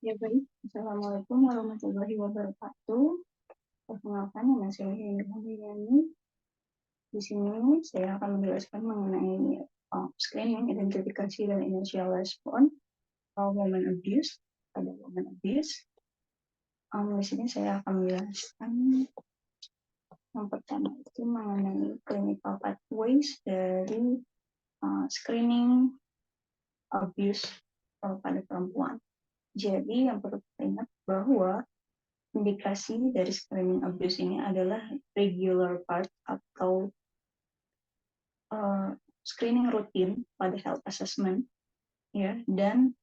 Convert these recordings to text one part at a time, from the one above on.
Ya baik, Assalamualaikum warahmatullahi wabarakatuh. Perkenalkan, nama saya Hindani. Di sini saya akan menjelaskan mengenai screening, identifikasi, dan initial response women abuse pada women abuse. Di sini saya akan menjelaskan yang pertama itu mengenai clinical pathways dari screening abuse pada perempuan. Jadi yang perlu kita ingat bahwa indikasi dari screening abuse ini adalah regular part atau screening rutin pada health assessment, ya, dan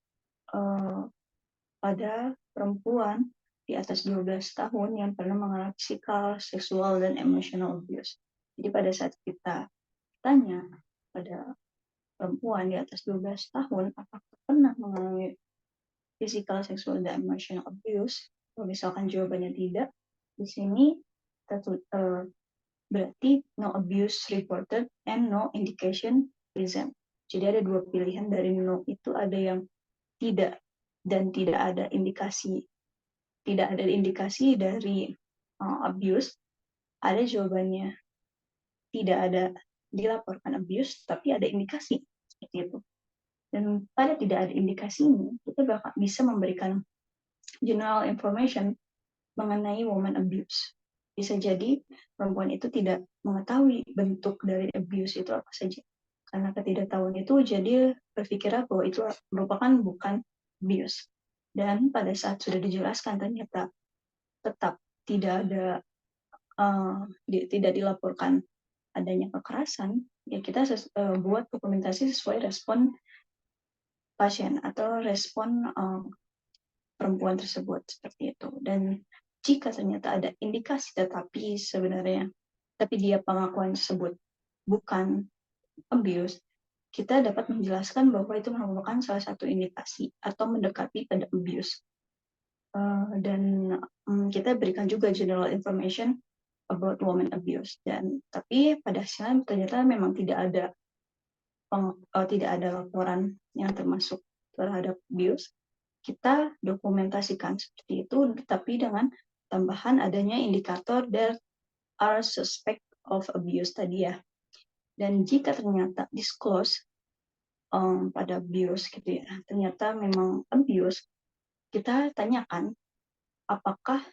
pada perempuan di atas 12 tahun yang pernah mengalami psikal, seksual, dan emotional abuse. Jadi pada saat kita tanya pada perempuan di atas 12 tahun apakah pernah mengalami physical, seksual, dan emotional abuse, kalau misalkan jawabannya tidak, di sini berarti no abuse reported and no indication present. Jadi ada dua pilihan dari no itu, ada yang tidak dan tidak ada indikasi dari abuse. Ada jawabannya tidak ada dilaporkan abuse tapi ada indikasi seperti itu. Dan pada tidak ada indikasi ini kita bakal bisa memberikan general information mengenai woman abuse. Bisa jadi perempuan itu tidak mengetahui bentuk dari abuse itu apa saja. Karena ketidaktahuan itu jadi berpikir bahwa itu merupakan bukan abuse. Dan pada saat sudah dijelaskan ternyata tetap tidak dilaporkan adanya kekerasan, ya kita buat dokumentasi sesuai respon pasien atau respon perempuan tersebut seperti itu. Dan jika ternyata ada indikasi tapi dia pengakuan tersebut bukan abuse, kita dapat menjelaskan bahwa itu merupakan salah satu indikasi atau mendekati pada abuse. Dan kita berikan juga general information about women abuse. Dan tapi pada hasilnya ternyata memang tidak ada laporan yang termasuk terhadap abuse. Kita dokumentasikan seperti itu, tetapi dengan tambahan adanya indikator there are suspect of abuse tadi ya. Dan jika ternyata disclose pada abuse gitu ya, ternyata memang abuse, kita tanyakan apakah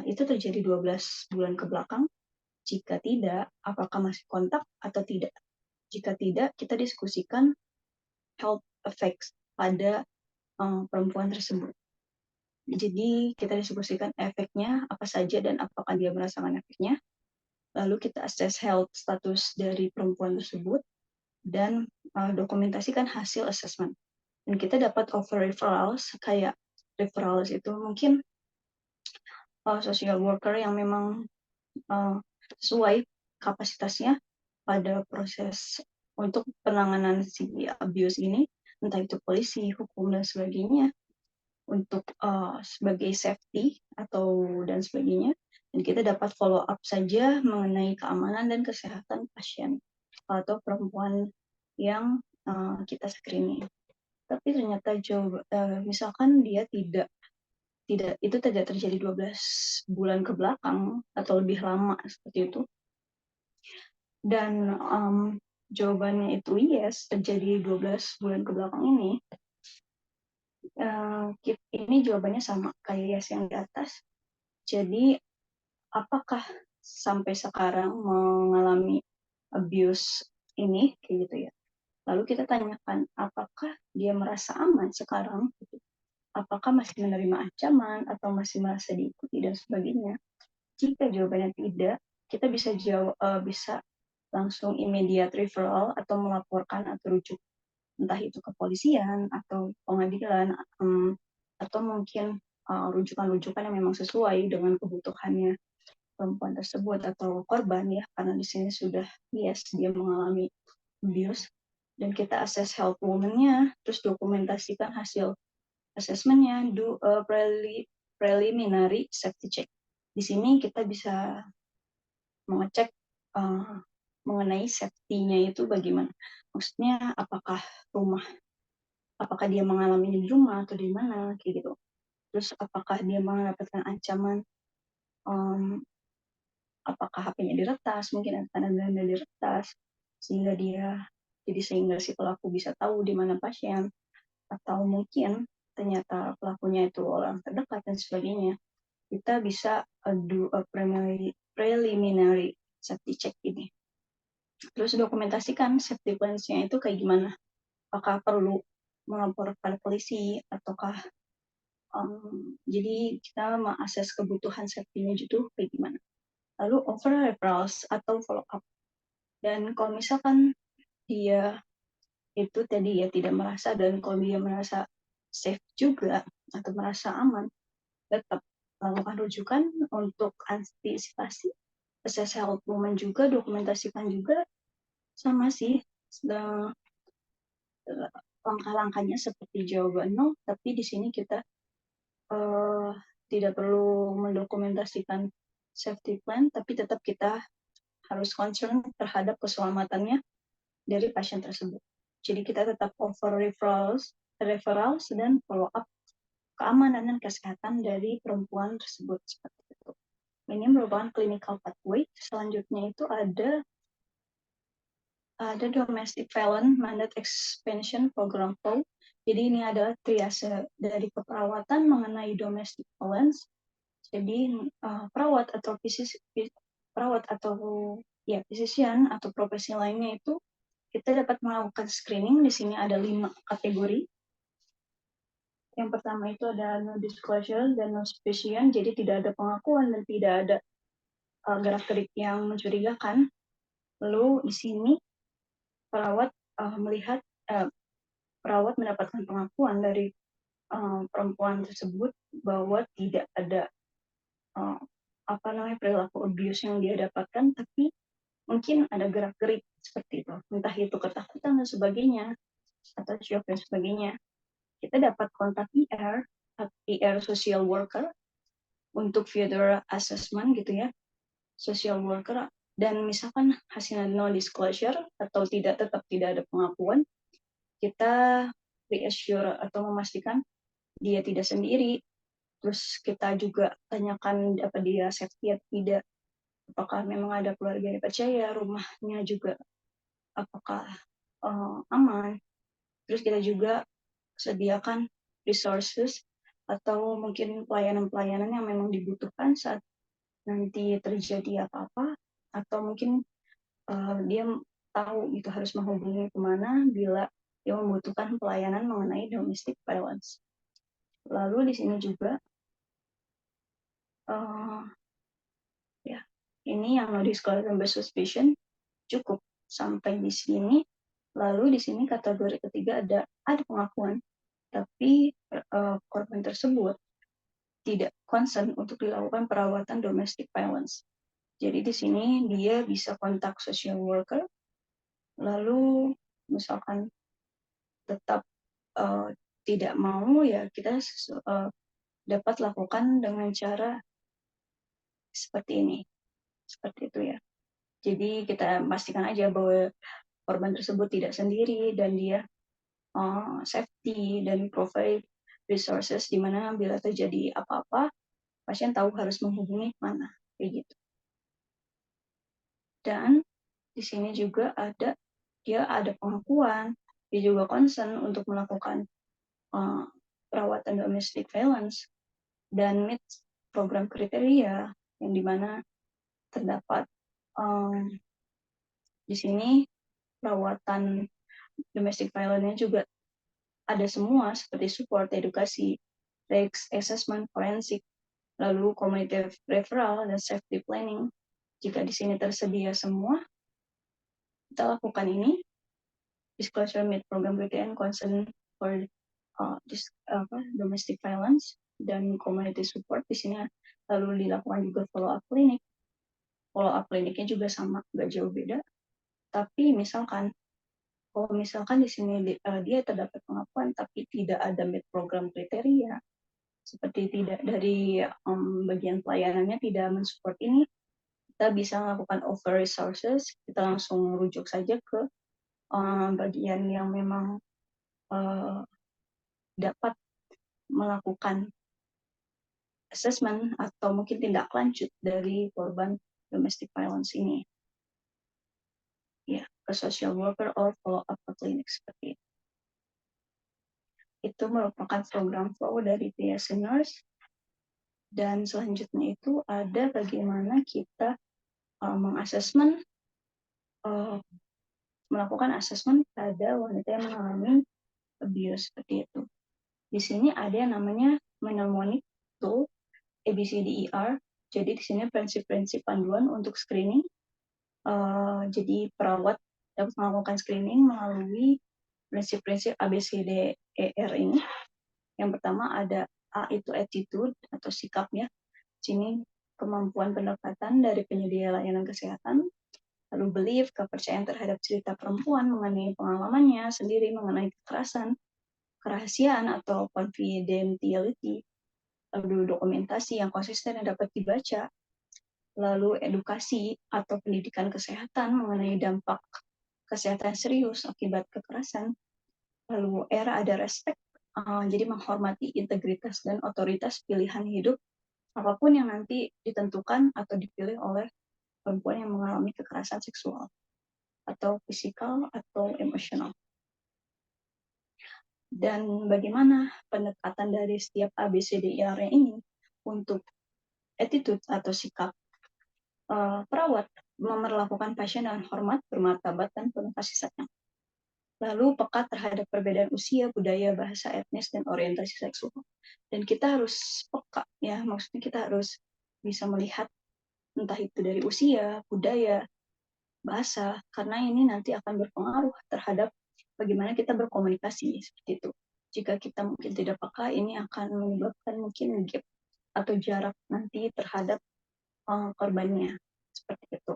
itu terjadi 12 bulan ke belakang. Jika tidak, apakah masih kontak atau tidak. Jika tidak, kita diskusikan health effects pada perempuan tersebut. Jadi kita diskusikan efeknya apa saja dan apakah dia merasakan efeknya. Lalu kita assess health status dari perempuan tersebut dan dokumentasikan hasil assessment. Dan kita dapat offer referrals, kayak referrals itu mungkin social worker yang memang sesuai kapasitasnya pada proses untuk penanganan si abuse ini, entah itu polisi, hukum, dan sebagainya, untuk sebagai safety dan sebagainya. Dan kita dapat follow up saja mengenai keamanan dan kesehatan pasien atau perempuan yang kita screening. Tapi ternyata misalkan dia itu tidak terjadi 12 bulan ke belakang atau lebih lama seperti itu. Dan jawabannya itu yes, terjadi 12 bulan ke belakang ini. Ini jawabannya sama kayak yes yang di atas. Jadi apakah sampai sekarang mengalami abuse ini kayak gitu ya. Lalu kita tanyakan apakah dia merasa aman sekarang, apakah masih menerima ancaman atau masih merasa diikuti dan sebagainya. Jika jawabannya tidak, kita bisa langsung immediate referral atau melaporkan atau rujuk, entah itu kepolisian atau pengadilan, atau mungkin rujukan-rujukan yang memang sesuai dengan kebutuhannya perempuan tersebut atau korban ya, karena di sini sudah yes dia mengalami abuse. Dan kita assess health woman-nya, terus dokumentasikan hasil assessment-nya, do a preliminary safety check. Di sini kita bisa mengecek mengenai safety-nya itu bagaimana. Maksudnya apakah dia mengalami di rumah atau di mana, kayak gitu. terus apakah dia mendapatkan ancaman, apakah HP-nya diretas, mungkin ada dana diretas, sehingga si pelaku bisa tahu di mana pasien, atau mungkin ternyata pelakunya itu orang terdekat dan sebagainya. Kita bisa do a preliminary safety check ini. Terus dokumentasikan safety plans-nya itu kayak gimana. Apakah perlu melapor pada polisi, ataukah jadi kita mengakses kebutuhan safety-nya itu kayak gimana. Lalu over referrals atau follow up. Dan kalau misalkan dia itu tadi ya tidak merasa, dan kalau dia merasa safe juga atau merasa aman, tetap lakukan rujukan untuk antisipasi, assess health moment juga, dokumentasikan juga, sama sih langkah-langkahnya seperti jawaban no, tapi di sini kita tidak perlu mendokumentasikan safety plan, tapi tetap kita harus concern terhadap keselamatannya dari pasien tersebut. Jadi kita tetap over referrals dan follow up keamanan dan kesehatan dari perempuan tersebut, seperti itu. Ini merupakan clinical pathway. Selanjutnya itu ada domestic violence mandate expansion program flow. Jadi ini adalah triase dari keperawatan mengenai domestic violence. Jadi perawat atau physician atau profesi lainnya itu kita dapat melakukan screening. Di sini ada 5 kategori. Yang pertama itu ada no disclosure dan no suspicion, jadi tidak ada pengakuan dan tidak ada gerak-gerik yang mencurigakan. Lalu di sini perawat perawat mendapatkan pengakuan dari perempuan tersebut bahwa tidak ada perilaku abuse yang dia dapatkan, tapi mungkin ada gerak-gerik seperti itu, entah itu ketakutan dan sebagainya atau shock dan sebagainya. Kita dapat kontak ER social worker untuk further assessment gitu ya, social worker. Dan misalkan hasilnya no disclosure atau tetap tidak ada pengakuan, kita reassure atau memastikan dia tidak sendiri. Terus kita juga tanyakan apa dia safety atau tidak, apakah memang ada keluarga yang dipercaya, rumahnya juga apakah aman. Terus kita juga sediakan resources atau mungkin pelayanan-pelayanan yang memang dibutuhkan saat nanti terjadi apa-apa, atau mungkin dia tahu gitu harus menghubungi kemana bila dia membutuhkan pelayanan mengenai domestic violence. Lalu di sini juga ya ini yang no disclosure and suspicion cukup sampai di sini. Lalu di sini kategori ketiga ada pengakuan, tapi korban tersebut tidak concern untuk dilakukan perawatan domestic violence. Jadi di sini dia bisa kontak social worker, lalu misalkan tetap tidak mau, ya kita dapat lakukan dengan cara seperti ini, seperti itu ya. Jadi kita pastikan aja bahwa korban tersebut tidak sendiri dan dia safety dan provide resources di mana bila terjadi apa-apa pasien tahu harus menghubungi mana, kayak gitu. Dan di sini juga dia ada pengakuan, dia juga concern untuk melakukan perawatan domestic violence dan meet program kriteria yang dimana terdapat di sini perawatan domestic violence-nya juga ada semua, seperti support, edukasi, risk assessment, forensik, lalu community referral, dan safety planning. Jika di sini tersedia semua, kita lakukan ini. Disclosure meet program kriteria concern for domestic violence dan community support. Di sini lalu dilakukan juga follow up klinik. Follow up kliniknya juga sama, nggak jauh beda. Tapi misalkan di sini dia terdapat pengakuan tapi tidak ada meet program kriteria, seperti tidak dari bagian pelayanannya tidak mensupport ini, kita bisa melakukan over resources. Kita langsung rujuk saja ke bagian yang memang dapat melakukan assessment atau mungkin tindak lanjut dari korban domestic violence ini. Ya, ke social worker or follow up ke klinik seperti itu. Itu merupakan program flow dari PSC Nurse. Dan selanjutnya itu ada bagaimana kita mengasesmen, melakukan asesmen pada wanita yang mengalami abuse seperti itu. Di sini ada yang namanya mnemonic tool ABCDER. Jadi di sini prinsip-prinsip panduan untuk screening. Jadi perawat dapat melakukan screening melalui prinsip-prinsip ABCDER ini. Yang pertama ada A itu attitude atau sikapnya. Sini kemampuan pendekatan dari penyedia layanan kesehatan. Lalu belief, kepercayaan terhadap cerita perempuan mengenai pengalamannya sendiri mengenai kekerasan, kerahasiaan atau confidentiality. Lalu dokumentasi yang konsisten yang dapat dibaca. Lalu edukasi atau pendidikan kesehatan mengenai dampak kesehatan serius akibat kekerasan. Lalu ada respect, jadi menghormati integritas dan otoritas pilihan hidup apapun yang nanti ditentukan atau dipilih oleh perempuan yang mengalami kekerasan seksual atau fisikal atau emosional. Dan bagaimana pendekatan dari setiap ABCDER ini untuk attitude atau sikap perawat memperlakukan pasien dengan hormat, bermartabat, dan penuh kasih sayang. Lalu peka terhadap perbedaan usia, budaya, bahasa, etnis, dan orientasi seksual. Dan kita harus peka, ya, maksudnya kita harus bisa melihat entah itu dari usia, budaya, bahasa, karena ini nanti akan berpengaruh terhadap bagaimana kita berkomunikasi seperti itu. Jika kita mungkin tidak peka, ini akan menyebabkan mungkin gap atau jarak nanti terhadap korbannya seperti itu.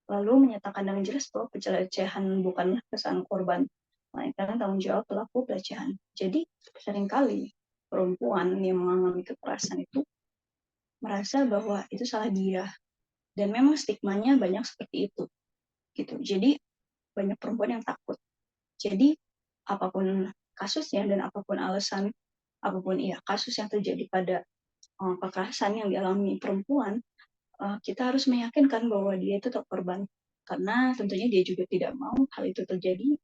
Lalu menyatakan dengan jelas bahwa pelecehan bukanlah kesalahan korban, melainkan tanggung jawab pelaku pelecehan. Jadi seringkali perempuan yang mengalami kekerasan itu merasa bahwa itu salah dia, dan memang stigmanya banyak seperti itu, gitu. Jadi banyak perempuan yang takut. Jadi apapun kasusnya dan apapun alasan, apapun kasus yang terjadi pada kekerasan yang dialami perempuan, kita harus meyakinkan bahwa dia itu tak korban, karena tentunya dia juga tidak mau hal itu terjadi.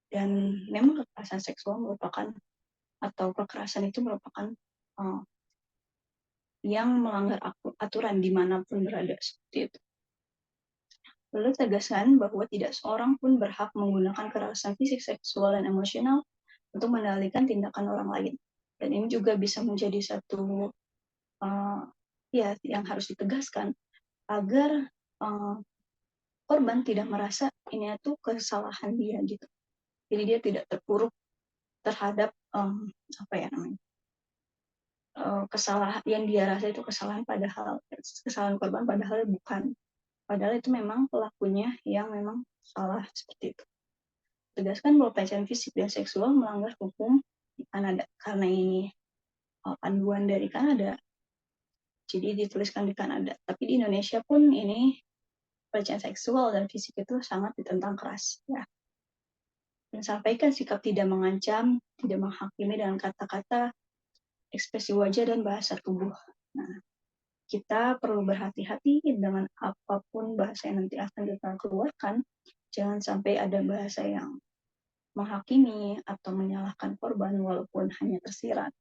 Dan memang kekerasan seksual merupakan atau kekerasan itu merupakan yang melanggar aturan dimanapun berada seperti itu. Lalu tegaskan bahwa tidak seorang pun berhak menggunakan kekerasan fisik, seksual, dan emosional untuk mengendalikan tindakan orang lain. Dan ini juga bisa menjadi satu yang harus ditegaskan agar korban tidak merasa ini itu kesalahan dia gitu. Jadi dia tidak terpuruk terhadap kesalahan yang dia rasa itu kesalahan, padahal kesalahan korban padahal bukan. Padahal itu memang pelakunya yang memang salah seperti itu. Tegaskan bahwa pelecehan fisik dan seksual melanggar hukum di Kanada karena ini panduan dari Kanada. Jadi dituliskan di Kanada. Tapi di Indonesia pun ini pelecehan seksual dan fisik itu sangat ditentang keras, ya. Dan sampaikan sikap tidak mengancam, tidak menghakimi dengan kata-kata, ekspresi wajah, dan bahasa tubuh. Nah, kita perlu berhati-hati dengan apapun bahasa yang nanti akan kita keluarkan. Jangan sampai ada bahasa yang menghakimi atau menyalahkan korban walaupun hanya tersirat.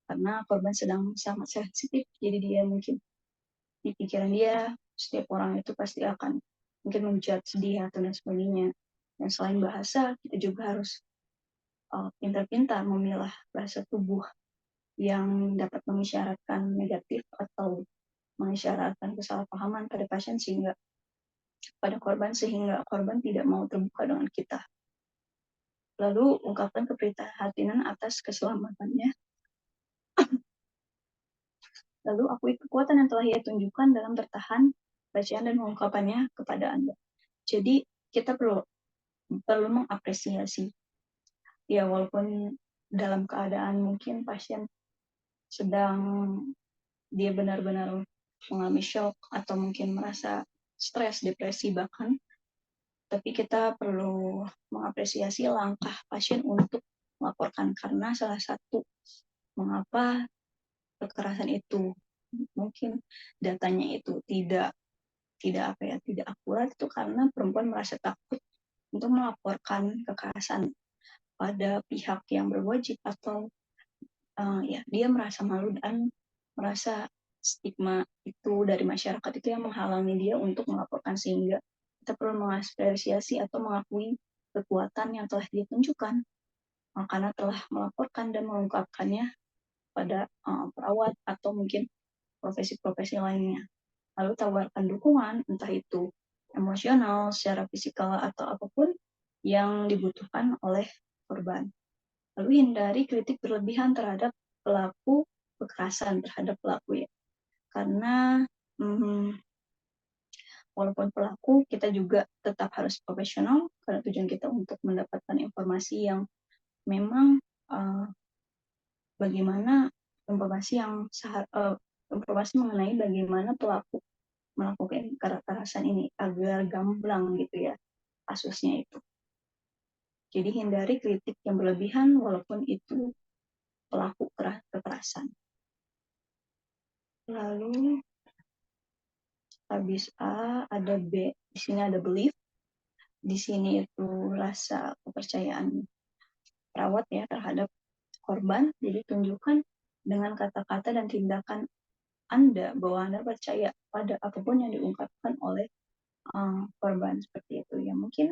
Karena korban sedang sangat sensitif, jadi dia mungkin di pikiran dia, setiap orang itu pasti akan mungkin menjudge dia atau dan sebagainya. Dan selain bahasa, kita juga harus pintar-pintar memilah bahasa tubuh yang dapat mengisyaratkan negatif atau mengisyaratkan kesalahpahaman pada pasien sehingga korban tidak mau terbuka dengan kita. Lalu ungkapkan keprihatinan atas keselamatannya. Lalu akui kekuatan yang telah ia tunjukkan dalam bertahan bacaan dan mengungkapannya kepada Anda. Jadi kita perlu mengapresiasi, ya, walaupun dalam keadaan mungkin pasien sedang dia benar-benar mengalami shock atau mungkin merasa stres, depresi bahkan, tapi kita perlu mengapresiasi langkah pasien untuk melaporkan, karena salah satu mengapa kekerasan itu mungkin datanya itu tidak akurat, itu karena perempuan merasa takut untuk melaporkan kekerasan pada pihak yang berwajib, atau ya dia merasa malu dan merasa stigma itu dari masyarakat itu yang menghalangi dia untuk melaporkan, sehingga kita perlu mengapresiasi atau mengakui kekuatan yang telah dia tunjukkan karena telah melaporkan dan mengungkapkannya pada perawat atau mungkin profesi-profesi lainnya. Lalu tawarkan dukungan, entah itu emosional, secara fisikal, atau apapun yang dibutuhkan oleh korban. Lalu hindari kritik berlebihan terhadap pelaku kekerasan terhadap pelaku, ya. Karena walaupun pelaku, kita juga tetap harus profesional karena tujuan kita untuk mendapatkan informasi yang memang bagaimana informasi mengenai bagaimana pelaku melakukan kekerasan ini agar gamblang gitu ya kasusnya itu. Jadi hindari kritik yang berlebihan walaupun itu pelaku kekerasan. Lalu habis A ada B, di sini ada belief. Di sini itu rasa kepercayaan perawat ya terhadap korban. Jadi tunjukkan dengan kata-kata dan tindakan Anda bahwa Anda percaya pada apapun yang diungkapkan oleh korban, seperti itu ya. Mungkin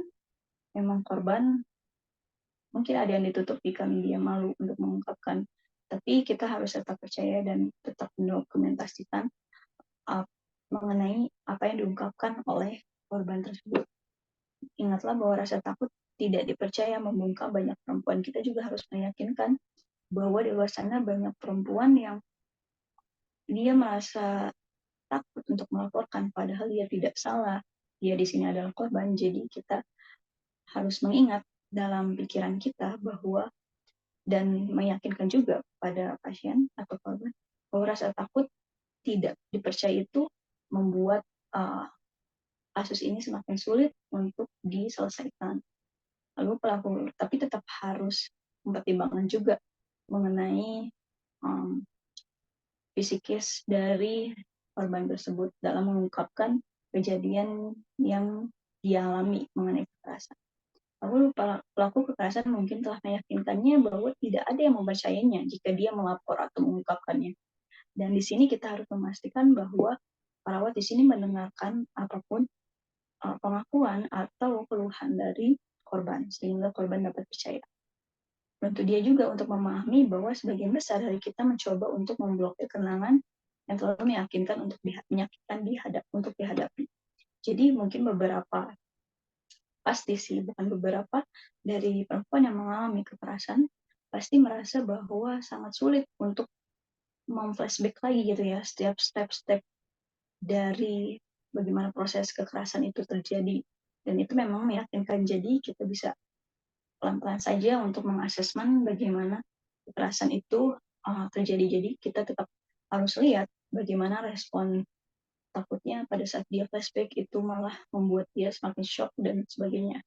memang korban mungkin ada yang ditutupi karena dia malu untuk mengungkapkan, tapi kita harus tetap percaya dan tetap mendokumentasikan mengenai apa yang diungkapkan oleh korban tersebut. Ingatlah bahwa rasa takut tidak dipercaya membungkam banyak perempuan. Kita juga harus meyakinkan bahwa di luar sana banyak perempuan yang dia merasa takut untuk melaporkan, padahal dia tidak salah. Dia di sini adalah korban. Jadi kita harus mengingat dalam pikiran kita bahwa, dan meyakinkan juga pada pasien atau korban bahwa rasa takut tidak dipercaya itu membuat kasus ini semakin sulit untuk diselesaikan. Lalu pelaku tapi tetap harus mempertimbangkan juga mengenai psikis dari korban tersebut dalam mengungkapkan kejadian yang dialami mengenai kekerasan. Lalu pelaku kekerasan mungkin telah meyakinkannya bahwa tidak ada yang mempercayainya jika dia melapor atau mengungkapkannya. Dan di sini kita harus memastikan bahwa perawat di sini mendengarkan apapun pengakuan atau keluhan dari korban, sehingga korban dapat percaya. Bantu dia juga untuk memahami bahwa sebagian besar dari kita mencoba untuk memblokir kenangan yang terlalu meyakinkan untuk untuk dihadapi. Jadi mungkin beberapa, pasti sih, bukan beberapa, dari perempuan yang mengalami kekerasan pasti merasa bahwa sangat sulit untuk memflashback lagi gitu ya, setiap step-step dari bagaimana proses kekerasan itu terjadi. Dan itu memang meyakinkan, jadi kita bisa pelan-pelan saja untuk mengasesmen bagaimana kekerasan itu terjadi. Jadi kita tetap harus lihat bagaimana respon takutnya pada saat dia flashback itu malah membuat dia semakin shock dan sebagainya.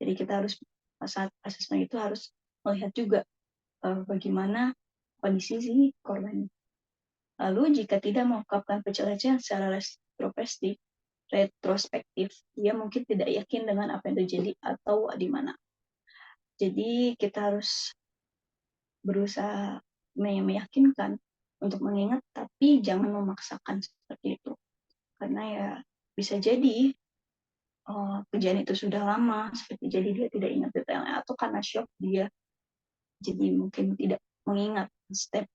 Jadi kita harus saat asesmen itu harus melihat juga bagaimana kondisi si korban. Lalu jika tidak mengungkapkan pelecehan secara retrospektif, dia mungkin tidak yakin dengan apa yang terjadi atau di mana. Jadi kita harus berusaha meyakinkan untuk mengingat, tapi jangan memaksakan seperti itu. Karena ya bisa jadi kejadian itu sudah lama, seperti jadi dia tidak ingat detailnya, atau karena shock dia jadi mungkin tidak mengingat step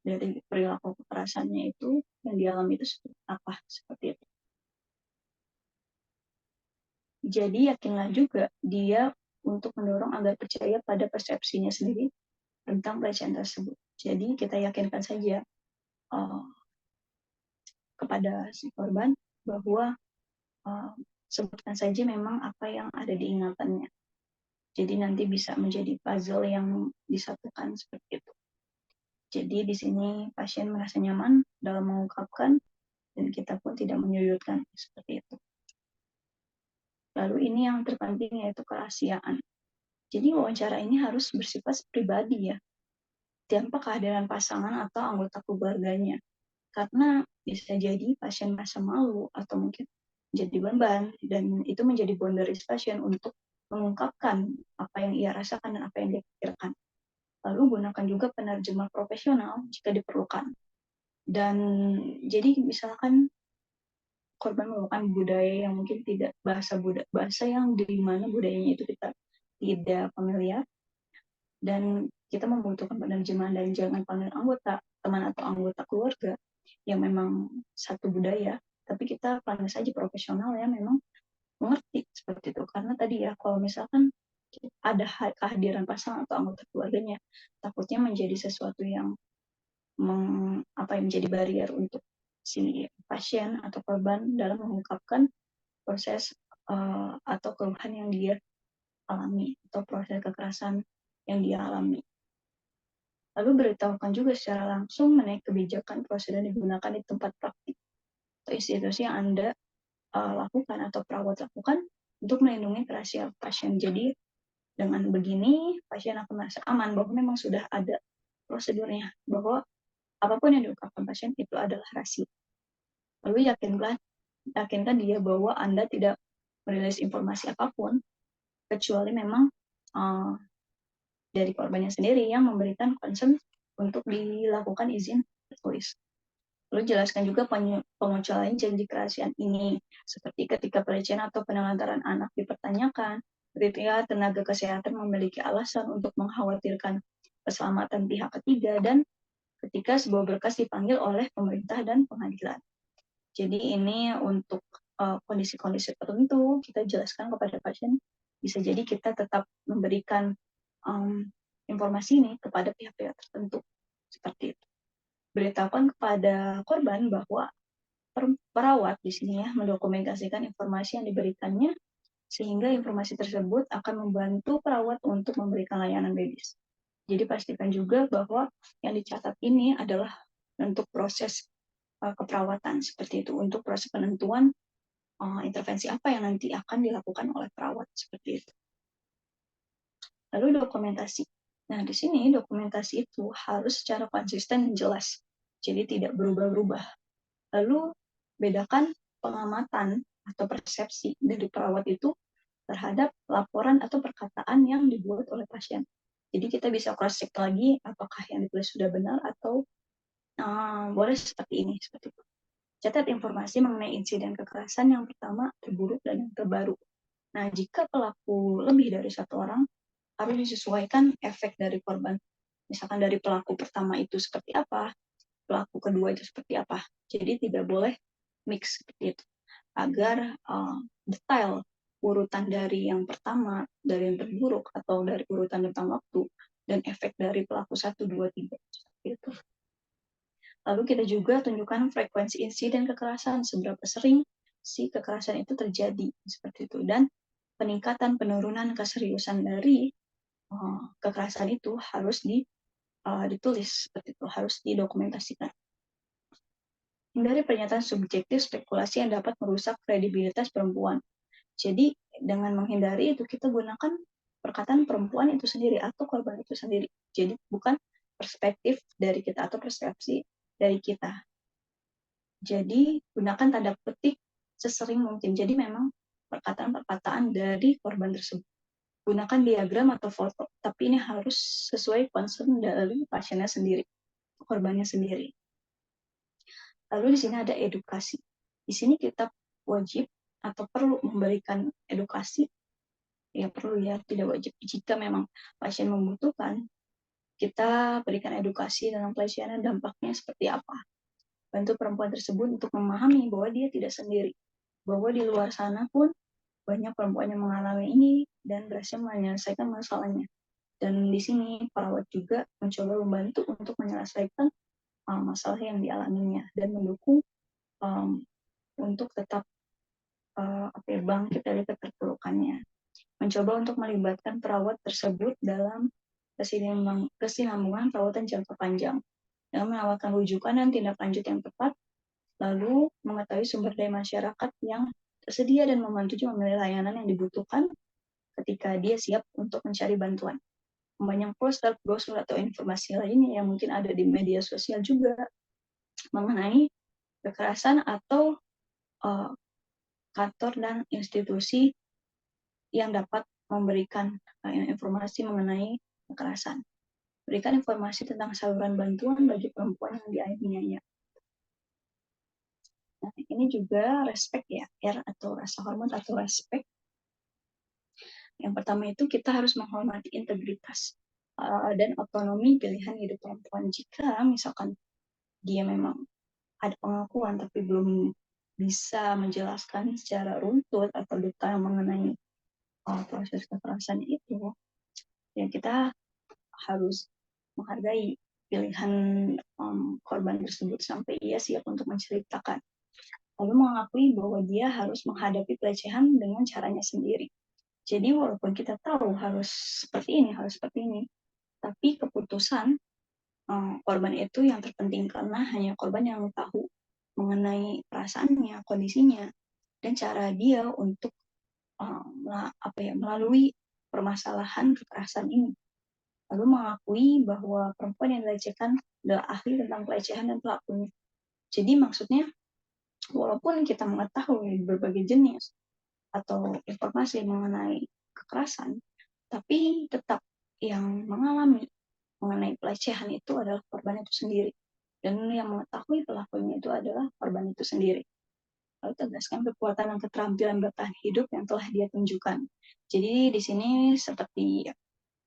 dari perilaku kekerasannya itu yang dialami itu seperti apa, seperti itu. Jadi yakinlah juga dia untuk mendorong agar percaya pada persepsinya sendiri tentang pelecehan tersebut. Jadi kita yakinkan saja kepada si korban bahwa sebutkan saja memang apa yang ada di ingatannya. Jadi nanti bisa menjadi puzzle yang disatukan seperti itu. Jadi di sini pasien merasa nyaman dalam mengungkapkan dan kita pun tidak menyudutkan seperti itu. Lalu ini yang terpenting yaitu kerahasiaan. Jadi wawancara ini harus bersifat pribadi ya. tanpa kehadiran pasangan atau anggota keluarganya. Karena bisa jadi pasien merasa malu atau mungkin jadi beban, dan itu menjadi boundaries pasien untuk mengungkapkan apa yang ia rasakan dan apa yang dia pikirkan. Lalu gunakan juga penerjemah profesional jika diperlukan. Dan jadi misalkan korban menggunakan budaya yang mungkin tidak bahasa yang di mana budayanya itu kita tidak familiar, dan kita membutuhkan penerjemahan, dan jangan panggil anggota teman atau anggota keluarga yang memang satu budaya, tapi kita panggil saja profesional yang memang mengerti seperti itu. Karena tadi ya, kalau misalkan ada kehadiran pasangan atau anggota keluarganya, takutnya menjadi sesuatu yang menjadi barrier untuk si pasien atau korban dalam mengungkapkan proses atau keluhan yang dia alami atau proses kekerasan yang dia alami. Lalu beritahukan juga secara langsung mengenai kebijakan prosedur yang digunakan di tempat praktik atau institusi yang Anda lakukan atau perawat lakukan untuk melindungi rahasia pasien. Jadi dengan begini pasien akan merasa aman bahwa memang sudah ada prosedurnya, bahwa apapun yang diungkapkan pasien itu adalah rahasia. Lalu yakinkan dia bahwa Anda tidak merilis informasi apapun kecuali memang dari korbannya sendiri yang memberikan consent untuk dilakukan izin tertulis. Lalu jelaskan juga pengecualian janji kerahasiaan ini, seperti ketika pelecehan atau penelantaran anak dipertanyakan, ketika tenaga kesehatan memiliki alasan untuk mengkhawatirkan keselamatan pihak ketiga, dan ketika sebuah berkas dipanggil oleh pemerintah dan pengadilan. Jadi ini untuk kondisi-kondisi tertentu kita jelaskan kepada pasien, bisa jadi kita tetap memberikan informasi ini kepada pihak-pihak tertentu, seperti itu. Beritahukan kepada korban bahwa perawat di sini ya mendokumentasikan informasi yang diberikannya, sehingga informasi tersebut akan membantu perawat untuk memberikan layanan medis. Jadi pastikan juga bahwa yang dicatat ini adalah untuk proses keperawatan, seperti itu, untuk proses penentuan intervensi apa yang nanti akan dilakukan oleh perawat, seperti itu. Lalu dokumentasi. Nah, di sini dokumentasi itu harus secara konsisten dan jelas, jadi tidak berubah-ubah. Lalu bedakan pengamatan atau persepsi dari perawat itu terhadap laporan atau perkataan yang dibuat oleh pasien. Jadi kita bisa cross-check lagi apakah yang ditulis sudah benar atau boleh seperti ini, seperti itu. Catat informasi mengenai insiden kekerasan yang pertama, terburuk, dan yang terbaru. Nah, jika pelaku lebih dari satu orang, harus disesuaikan efek dari korban. Misalkan dari pelaku pertama itu seperti apa, pelaku kedua itu seperti apa. Jadi tidak boleh mix seperti itu. Agar detail urutan dari yang pertama, dari yang terburuk, atau dari urutan tentang waktu, dan efek dari pelaku 1, 2, 3. Seperti itu. Lalu kita juga tunjukkan frekuensi insiden kekerasan, seberapa sering si kekerasan itu terjadi, seperti itu. Dan peningkatan penurunan keseriusan dari kekerasan itu harus ditulis, seperti itu, harus didokumentasikan. Hindari pernyataan subjektif spekulasi yang dapat merusak kredibilitas perempuan. Jadi dengan menghindari itu kita gunakan perkataan perempuan itu sendiri atau korban itu sendiri. Jadi bukan perspektif dari kita atau persepsi dari kita. Jadi gunakan tanda petik sesering mungkin. Jadi memang perkataan-perkataan dari korban tersebut. Gunakan diagram atau foto, tapi ini harus sesuai concern dari pasiennya sendiri, korbannya sendiri. Lalu di sini ada edukasi. Di sini kita wajib atau perlu memberikan edukasi. Ya perlu ya, tidak wajib. Jika memang pasien membutuhkan, kita berikan edukasi tentang pelecehan dan dampaknya seperti apa. Bantu perempuan tersebut untuk memahami bahwa dia tidak sendiri. Bahwa di luar sana pun banyak perempuan yang mengalami ini dan berhasil menyelesaikan masalahnya. Dan di sini perawat juga mencoba membantu untuk menyelesaikan masalah yang dialaminya dan mendukung untuk tetap bangkit dari keterpurukannya. Mencoba untuk melibatkan perawat tersebut dalam kesinambungan perawatan jangka panjang, dengan menawarkan rujukan dan tindak lanjut yang tepat, lalu mengetahui sumber daya masyarakat yang tersedia dan membantu memilih layanan yang dibutuhkan ketika dia siap untuk mencari bantuan. membanyak poster, brosur atau informasi lainnya yang mungkin ada di media sosial juga mengenai kekerasan atau uh, kantor dan institusi yang dapat memberikan informasi mengenai kekerasan. Berikan informasi tentang saluran bantuan bagi perempuan yang dianiaya. Nah, ini juga respect ya, R atau rasa hormat atau respect. Yang pertama itu kita harus menghormati integritas dan otonomi pilihan hidup perempuan. Jika misalkan dia memang ada pengakuan tapi belum bisa menjelaskan secara runtut atau detail mengenai proses kekerasan itu, ya kita harus menghargai pilihan korban tersebut sampai ia siap untuk menceritakan. Lalu mengakui bahwa dia harus menghadapi pelecehan dengan caranya sendiri. Jadi walaupun kita tahu harus seperti ini, tapi keputusan korban itu yang terpenting karena hanya korban yang tahu mengenai perasaannya, kondisinya, dan cara dia untuk melalui permasalahan kekerasan ini. Lalu mengakui bahwa perempuan yang dilecehkan adalah ahli tentang pelecehan dan pelakunya. Jadi maksudnya, walaupun kita mengetahui berbagai jenis atau informasi mengenai kekerasan, tapi tetap yang mengalami mengenai pelecehan itu adalah korban itu sendiri. Dan yang mengetahui pelakunya itu adalah korban itu sendiri. Lalu tegaskan kekuatan dan keterampilan bertahan hidup yang telah dia tunjukkan. Jadi di sini seperti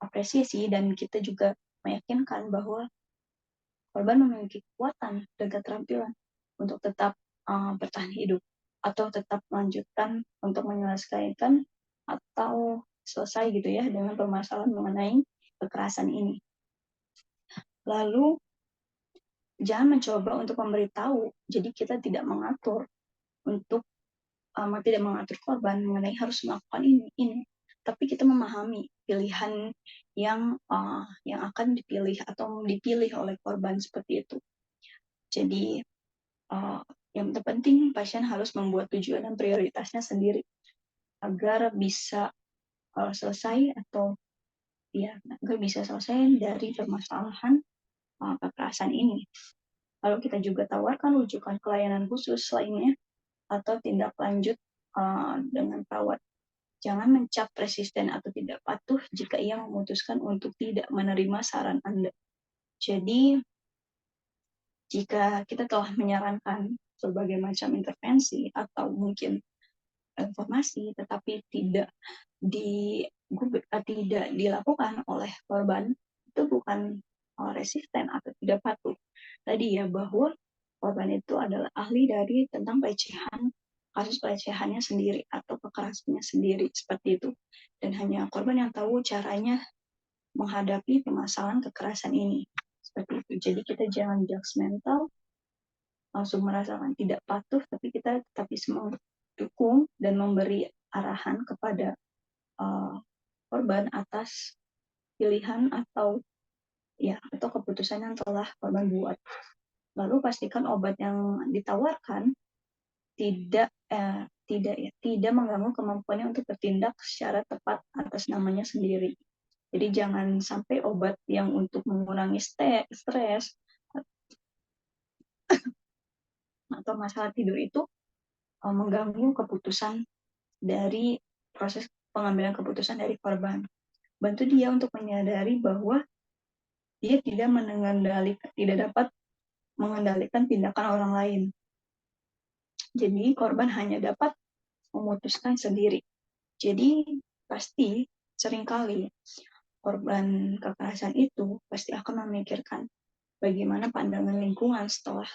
apresiasi dan kita juga meyakinkan bahwa korban memiliki kekuatan dan keterampilan untuk tetap bertahan hidup atau tetap melanjutkan untuk menyelesaikan atau selesai gitu ya dengan permasalahan mengenai kekerasan ini. Lalu jangan mencoba untuk memberitahu, jadi kita tidak mengatur untuk tidak mengatur korban mengenai harus melakukan ini, tapi kita memahami pilihan yang akan dipilih atau dipilih oleh korban seperti itu. Jadi yang terpenting pasien harus membuat tujuan dan prioritasnya sendiri agar bisa selesai atau ya agar bisa selesai dari permasalahan kekerasan ini. Lalu kita juga tawarkan rujukan pelayanan khusus lainnya atau tindak lanjut dengan perawat. Jangan mencap resisten atau tidak patuh jika ia memutuskan untuk tidak menerima saran Anda. Jadi, jika kita telah menyarankan berbagai macam intervensi atau mungkin informasi, tetapi tidak dilakukan oleh korban, itu bukan resisten atau tidak patuh. Tadi ya, bahwa korban itu adalah ahli dari tentang pelecehan, kasus pelecehannya sendiri atau kekerasannya sendiri, seperti itu. Dan hanya korban yang tahu caranya menghadapi permasalahan kekerasan ini. Seperti itu. Jadi kita jangan judgmental, langsung merasakan tidak patuh, tapi kita tetap bisa mendukung dan memberi arahan kepada korban atas pilihan atau keputusan yang telah korban buat. Lalu pastikan obat yang ditawarkan tidak mengganggu kemampuannya untuk bertindak secara tepat atas namanya sendiri. Jadi jangan sampai obat yang untuk mengurangi stres atau masalah tidur itu mengganggu keputusan dari proses pengambilan keputusan dari korban. Bantu dia untuk menyadari bahwa dia tidak dapat mengendalikan tindakan orang lain. Jadi korban hanya dapat memutuskan sendiri. Jadi pasti seringkali korban kekerasan itu pasti akan memikirkan bagaimana pandangan lingkungan setelah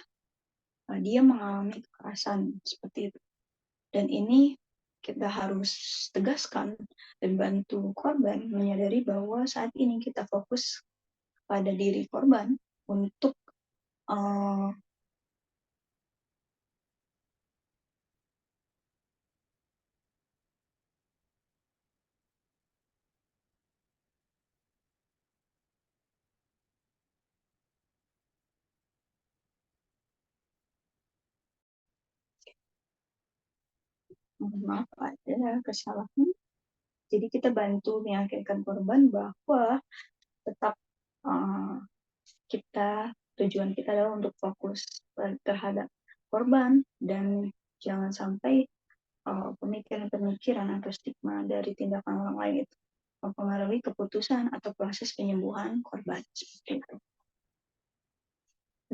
dia mengalami kekerasan seperti itu. Dan ini kita harus tegaskan dan bantu korban menyadari bahwa saat ini kita fokus pada diri korban untuk maaf ada kesalahan. Jadi kita bantu meyakinkan korban bahwa tetap tujuan kita adalah untuk fokus terhadap korban dan jangan sampai pemikiran-pemikiran atau stigma dari tindakan orang lain itu mempengaruhi keputusan atau proses penyembuhan korban seperti itu.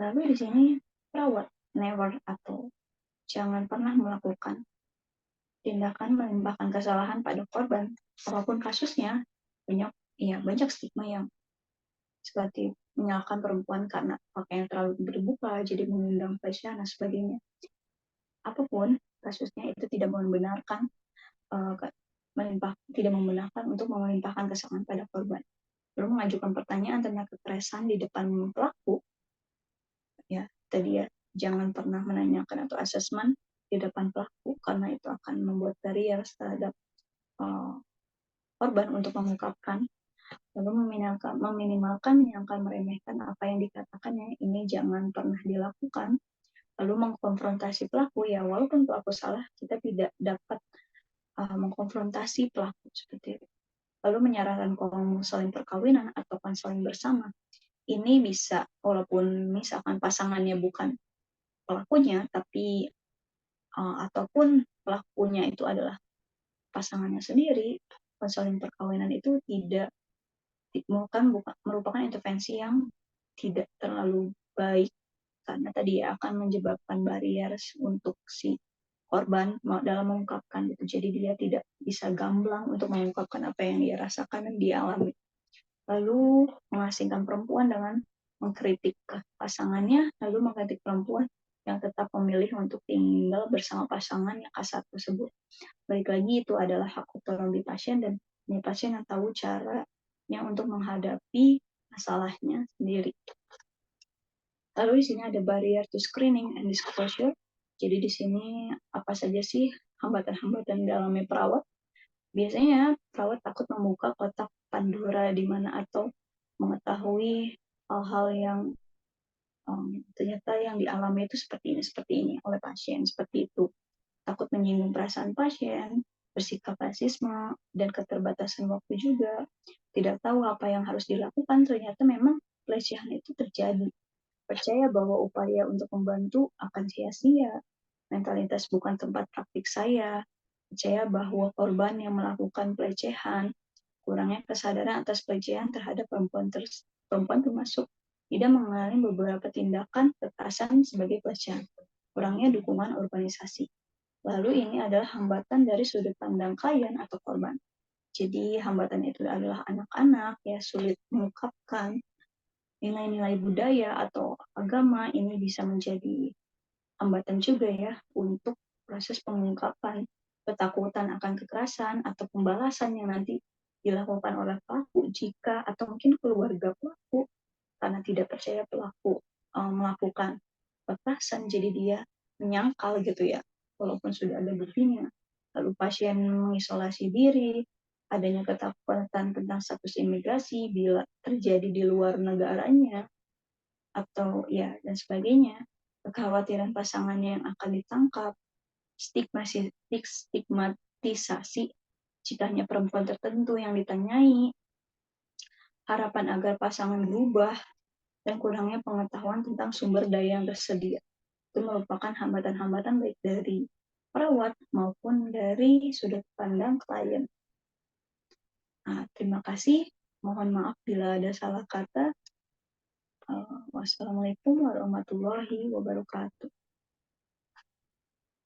Lalu di sini perawat never atau jangan pernah melakukan tindakan melimpahkan kesalahan pada korban apapun kasusnya. Banyak stigma yang seperti menyalahkan perempuan karena pakaian terlalu terbuka jadi mengundang pelecehan dan sebagainya. Apapun kasusnya itu tidak membenarkan tidak membenarkan untuk melimpahkan kesalahan pada korban. Belum mengajukan pertanyaan tentang kekerasan di depan pelaku, ya tadi ya, jangan pernah menanyakan atau asesmen di depan pelaku karena itu akan membuat barrier terhadap korban untuk mengungkapkan. Lalu meminimalkan yang akan meremehkan apa yang dikatakannya, ini jangan pernah dilakukan. Lalu mengkonfrontasi pelaku, ya walaupun pelaku salah, kita tidak dapat mengkonfrontasi pelaku seperti itu. Lalu menyarankan konseling perkawinan atau konseling bersama. Ini bisa, walaupun misalkan pasangannya bukan pelakunya, tapi ataupun pelakunya itu adalah pasangannya sendiri, konseling perkawinan itu tidak merupakan intervensi yang tidak terlalu baik karena tadi akan menyebabkan barrier untuk si korban dalam mengungkapkan itu. Jadi dia tidak bisa gamblang untuk mengungkapkan apa yang dia rasakan dan dia alami. Lalu mengasingkan perempuan dengan mengkritik pasangannya, lalu mengkritik perempuan yang tetap memilih untuk tinggal bersama pasangan yang kasar tersebut. Balik lagi itu adalah hak otonomi pasien dan pasien yang tahu caranya untuk menghadapi masalahnya sendiri. Lalu di sini ada barrier to screening and disclosure. Jadi di sini apa saja sih hambatan-hambatan dalamnya perawat? Biasanya perawat takut membuka kotak Pandora di mana atau mengetahui hal-hal yang ternyata yang dialami itu seperti ini oleh pasien, seperti itu. Takut menyinggung perasaan pasien, bersikap rasisme, dan keterbatasan waktu juga. Tidak tahu apa yang harus dilakukan, ternyata memang pelecehan itu terjadi. Percaya bahwa upaya untuk membantu akan sia-sia. Mentalitas bukan tempat praktik saya. Percaya bahwa korban yang melakukan pelecehan, kurangnya kesadaran atas pelecehan terhadap perempuan termasuk tidak mengalami beberapa tindakan kekerasan sebagai pelecehan. Kurangnya dukungan organisasi. Lalu ini adalah hambatan dari sudut pandang klien atau korban. Jadi hambatan itu adalah anak-anak ya sulit mengungkapkan nilai-nilai budaya atau agama. Ini bisa menjadi hambatan juga ya untuk proses pengungkapan, ketakutan akan kekerasan atau pembalasan yang nanti dilakukan oleh pelaku jika atau mungkin keluarga pelaku karena tidak percaya pelaku melakukan kekerasan, jadi dia menyangkal gitu ya walaupun sudah ada buktinya. Lalu pasien mengisolasi diri, adanya ketakutan tentang status imigrasi bila terjadi di luar negaranya atau ya dan sebagainya, kekhawatiran pasangannya yang akan ditangkap, stigmatisasi jika hanya perempuan tertentu yang ditanyai, harapan agar pasangan berubah, dan kurangnya pengetahuan tentang sumber daya yang tersedia. Itu merupakan hambatan-hambatan baik dari perawat maupun dari sudut pandang klien. Nah, terima kasih. Mohon maaf bila ada salah kata. Wassalamualaikum warahmatullahi wabarakatuh.